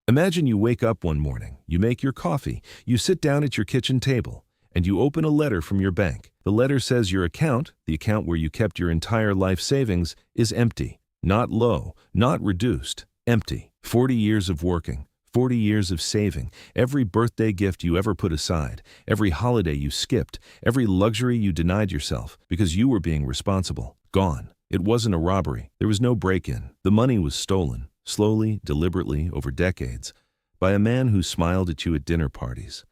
Imagine you wake up one morning, you make your coffee, you sit down at your kitchen table, and you open a letter from your bank. The letter says your account, the account where you kept your entire life savings, is empty. Not low, not reduced, empty. 40 years of working, 40 years of saving, every birthday gift you ever put aside, every holiday you skipped, every luxury you denied yourself because you were being responsible, gone. It wasn't a robbery. There was no break-in. The money was stolen, slowly, deliberately, over decades, by a man who smiled at you at dinner parties,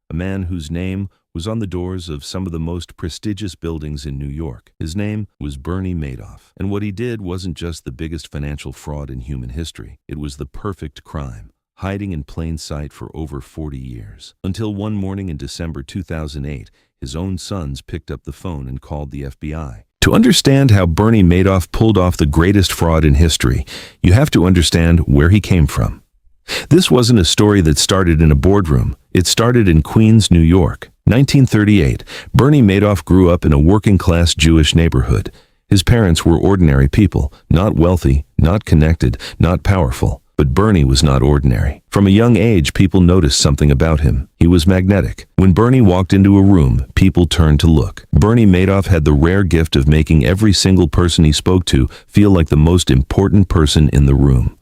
a man whose name was on the doors of some of the most prestigious buildings in New York. His name was Bernie Madoff. And what he did wasn't just the biggest financial fraud in human history. It was the perfect crime, hiding in plain sight for over 40 years. Until one morning in December 2008, his own sons picked up the phone and called the FBI. To understand how Bernie Madoff pulled off the greatest fraud in history, you have to understand where he came from. This wasn't a story that started in a boardroom. It started in Queens, New York. 1938, Bernie Madoff grew up in a working-class Jewish neighborhood. His parents were ordinary people, not wealthy, not connected, not powerful. But Bernie was not ordinary. From a young age, people noticed something about him. He was magnetic. When Bernie walked into a room, people turned to look. Bernie Madoff had the rare gift of making every single person he spoke to feel like the most important person in the room.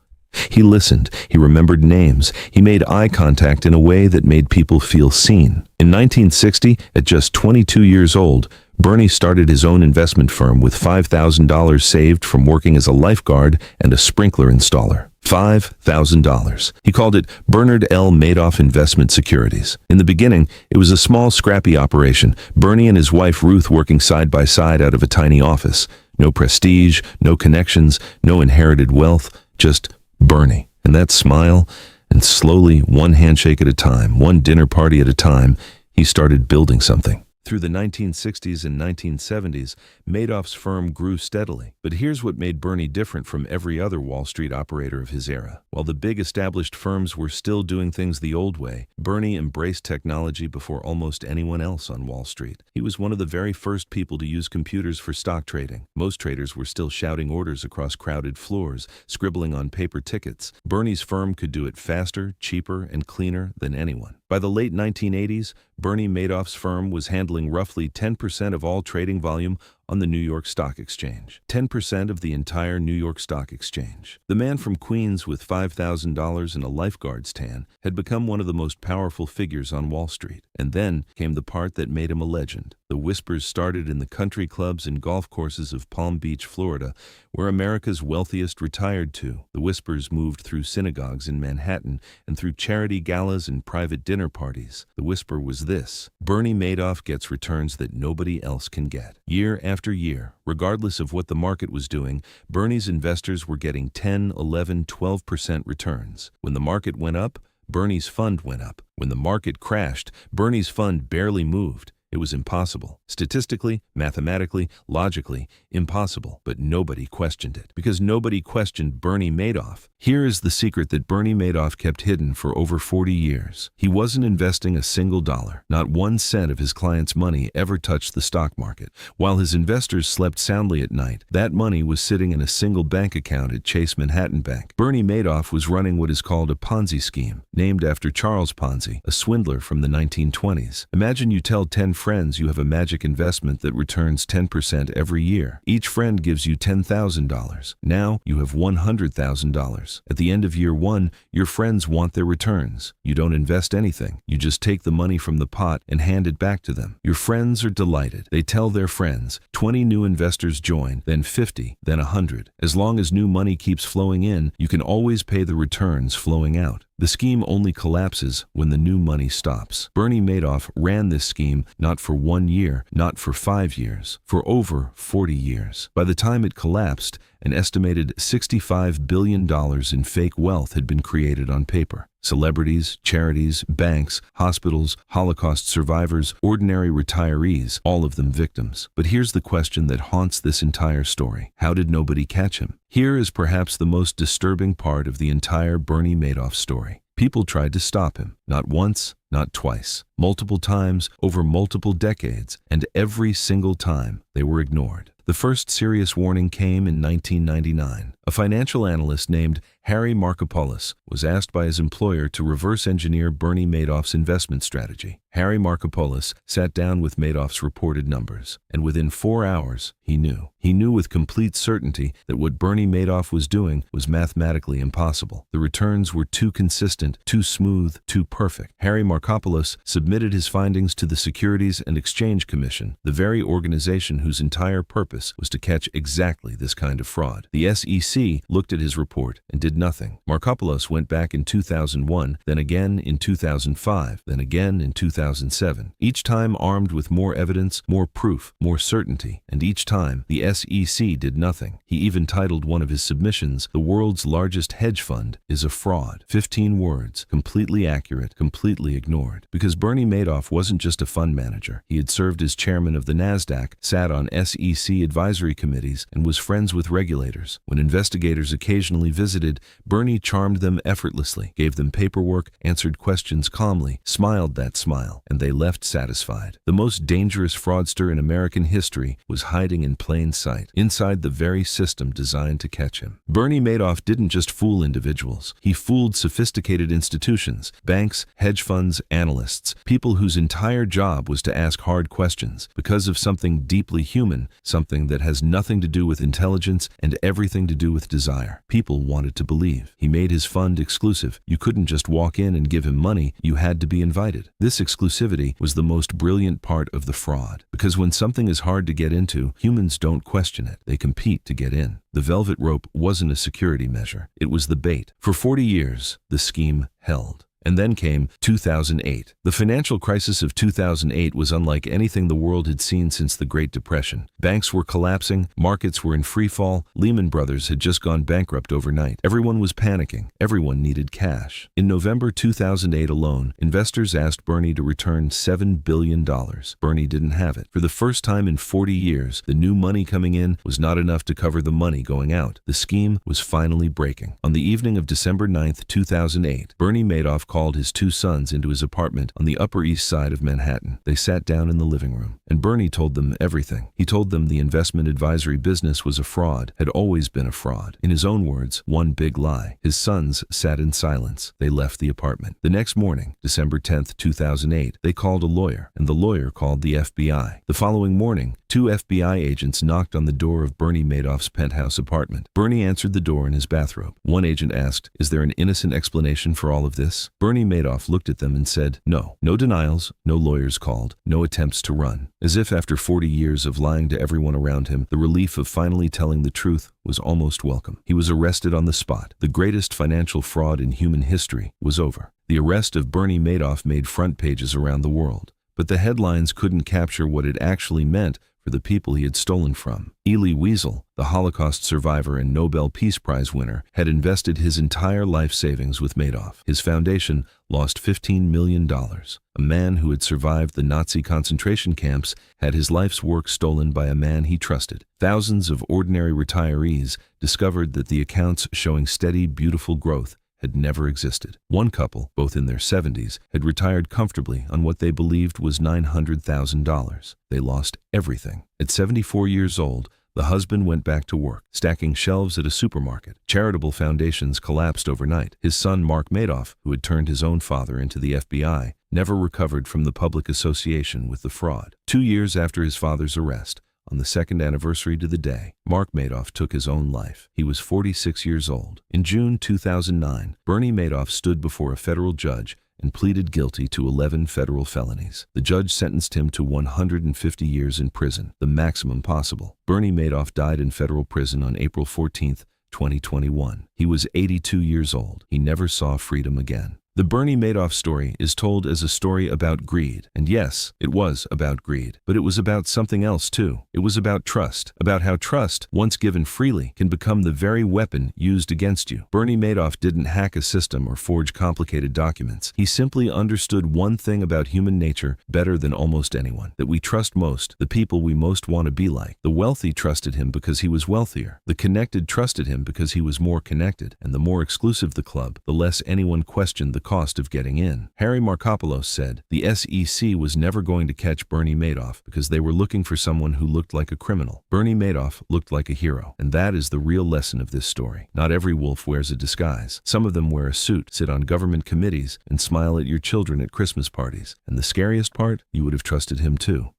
He listened, he remembered names, he made eye contact in a way that made people feel seen. In 1960, at just 22 years old, Bernie started his own investment firm with $5,000 saved from working as a lifeguard and a sprinkler installer. $5,000. He called it Bernard L. Madoff Investment Securities. In the beginning, it was a small, scrappy operation, Bernie and his wife Ruth working side by side out of a tiny office. No prestige, no connections, no inherited wealth, just Bernie. And that smile, and slowly, one handshake at a time, one dinner party at a time, he started building something. Through the 1960s and 1970s, Madoff's firm grew steadily. But here's what made Bernie different from every other Wall Street operator of his era. While the big established firms were still doing things the old way, Bernie embraced technology before almost anyone else on Wall Street. He was one of the very first people to use computers for stock trading. Most traders were still shouting orders across crowded floors, scribbling on paper tickets. Bernie's firm could do it faster, cheaper, and cleaner than anyone. By the late 1980s, Bernie Madoff's firm was handling roughly 10% of all trading volume on the New York Stock Exchange. 10% of the entire New York Stock Exchange. The man from Queens with $5,000 and a lifeguard's tan had become one of the most powerful figures on Wall Street. And then came the part that made him a legend. The whispers started in the country clubs and golf courses of Palm Beach, Florida, where America's wealthiest retired to. The whispers moved through synagogues in Manhattan and through charity galas and private dinner parties. The whisper was this: Bernie Madoff gets returns that nobody else can get. Year after year, regardless of what the market was doing, Bernie's investors were getting 10, 11, 12% returns. When the market went up, Bernie's fund went up. When the market crashed, Bernie's fund barely moved. It was impossible. Statistically, mathematically, logically, impossible. But nobody questioned it. Because nobody questioned Bernie Madoff. Here is the secret that Bernie Madoff kept hidden for over 40 years. He wasn't investing a single dollar. Not 1 cent of his clients' money ever touched the stock market. While his investors slept soundly at night, that money was sitting in a single bank account at Chase Manhattan Bank. Bernie Madoff was running what is called a Ponzi scheme, named after Charles Ponzi, a swindler from the 1920s. Imagine you tell 10 friends you have a magic investment that returns 10% every year. Each friend gives you $10,000. Now you have $100,000. At the end of year one, your friends want their returns. You don't invest anything. You just take the money from the pot and hand it back to them. Your friends are delighted. They tell their friends. 20 new investors join, then 50, then 100. As long as new money keeps flowing in, you can always pay the returns flowing out. The scheme only collapses when the new money stops. Bernie Madoff ran this scheme not for 1 year, not for 5 years, for over 40 years. By the time it collapsed, an estimated $65 billion in fake wealth had been created on paper. Celebrities, charities, banks, hospitals, Holocaust survivors, ordinary retirees, all of them victims. But here's the question that haunts this entire story. How did nobody catch him? Here is perhaps the most disturbing part of the entire Bernie Madoff story. People tried to stop him. Not once, not twice, multiple times over multiple decades, and every single time they were ignored. The first serious warning came in 1999. A financial analyst named Harry Markopolos was asked by his employer to reverse engineer Bernie Madoff's investment strategy. Harry Markopolos sat down with Madoff's reported numbers, and within 4 hours, he knew. He knew with complete certainty that what Bernie Madoff was doing was mathematically impossible. The returns were too consistent, too smooth, too perfect. Harry Markopolos submitted his findings to the Securities and Exchange Commission, the very organization whose entire purpose was to catch exactly this kind of fraud. The SEC looked at his report and did nothing. Markopolos went back in 2001, then again in 2005, then again in 2007, each time armed with more evidence, more proof, more certainty, and each time the SEC did nothing. He even titled one of his submissions, "The World's Largest Hedge Fund is a Fraud." 15 words, completely accurate, completely ignored. Because Bernie Madoff wasn't just a fund manager. He had served as chairman of the NASDAQ, sat on SEC advisory committees, and was friends with regulators. When investigators occasionally visited, Bernie charmed them effortlessly, gave them paperwork, answered questions calmly, smiled that smile, and they left satisfied. The most dangerous fraudster in American history was hiding in plain sight, inside the very system designed to catch him. Bernie Madoff didn't just fool individuals. He fooled sophisticated institutions, banks, hedge funds, analysts, people whose entire job was to ask hard questions because of something deeply human, something that has nothing to do with intelligence and everything to do with desire. People wanted to believe. He made his fund exclusive. You couldn't just walk in and give him money. You had to be invited. This exclusivity was the most brilliant part of the fraud, because when something is hard to get into, humans don't question it. They compete to get in. The velvet rope wasn't a security measure. It was the bait. For 40 years, the scheme held. And then came 2008. The financial crisis of 2008 was unlike anything the world had seen since the Great Depression. Banks were collapsing, markets were in free fall, Lehman Brothers had just gone bankrupt overnight. Everyone was panicking. Everyone needed cash. In November 2008 alone, investors asked Bernie to return $7 billion. Bernie didn't have it. For the first time in 40 years, the new money coming in was not enough to cover the money going out. The scheme was finally breaking. On the evening of December 9th, 2008, Bernie Madoff called his 2 sons into his apartment on the Upper East Side of Manhattan. They sat down in the living room, and Bernie told them everything. He told them the investment advisory business was a fraud, had always been a fraud. In his own words, one big lie. His sons sat in silence. They left the apartment. The next morning, December 10th, 2008, they called a lawyer, and the lawyer called the FBI. The following morning, 2 FBI agents knocked on the door of Bernie Madoff's penthouse apartment. Bernie answered the door in his bathrobe. One agent asked, "Is there an innocent explanation for all of this?" Bernie Madoff looked at them and said, "No. No denials, no lawyers called, no attempts to run." As if after 40 years of lying to everyone around him, the relief of finally telling the truth was almost welcome. He was arrested on the spot. The greatest financial fraud in human history was over. The arrest of Bernie Madoff made front pages around the world, but the headlines couldn't capture what it actually meant for the people he had stolen from. Elie Wiesel, the Holocaust survivor and Nobel Peace Prize winner, had invested his entire life savings with Madoff. His foundation lost $15 million. A man who had survived the Nazi concentration camps had his life's work stolen by a man he trusted. Thousands of ordinary retirees discovered that the accounts showing steady, beautiful growth had never existed. One couple, both in their 70s, had retired comfortably on what they believed was $900,000. They lost everything. At 74 years old, the husband went back to work, stacking shelves at a supermarket. Charitable foundations collapsed overnight. His son, Mark Madoff, who had turned his own father into the FBI, never recovered from the public association with the fraud. 2 years after his father's arrest, on the second anniversary to the day, Mark Madoff took his own life. He was 46 years old. In June 2009, Bernie Madoff stood before a federal judge and pleaded guilty to 11 federal felonies. The judge sentenced him to 150 years in prison, the maximum possible. Bernie Madoff died in federal prison on April 14, 2021. He was 82 years old. He never saw freedom again. The Bernie Madoff story is told as a story about greed. And yes, it was about greed. But it was about something else too. It was about trust. About how trust, once given freely, can become the very weapon used against you. Bernie Madoff didn't hack a system or forge complicated documents. He simply understood one thing about human nature better than almost anyone. That we trust most, the people we most want to be like. The wealthy trusted him because he was wealthier. The connected trusted him because he was more connected. And the more exclusive the club, the less anyone questioned the cost of getting in. Harry Markopolos said the SEC was never going to catch Bernie Madoff because they were looking for someone who looked like a criminal. Bernie Madoff looked like a hero, and that is the real lesson of this story. Not every wolf wears a disguise. Some of them wear a suit, sit on government committees, and smile at your children at Christmas parties. And the scariest part? You would have trusted him too.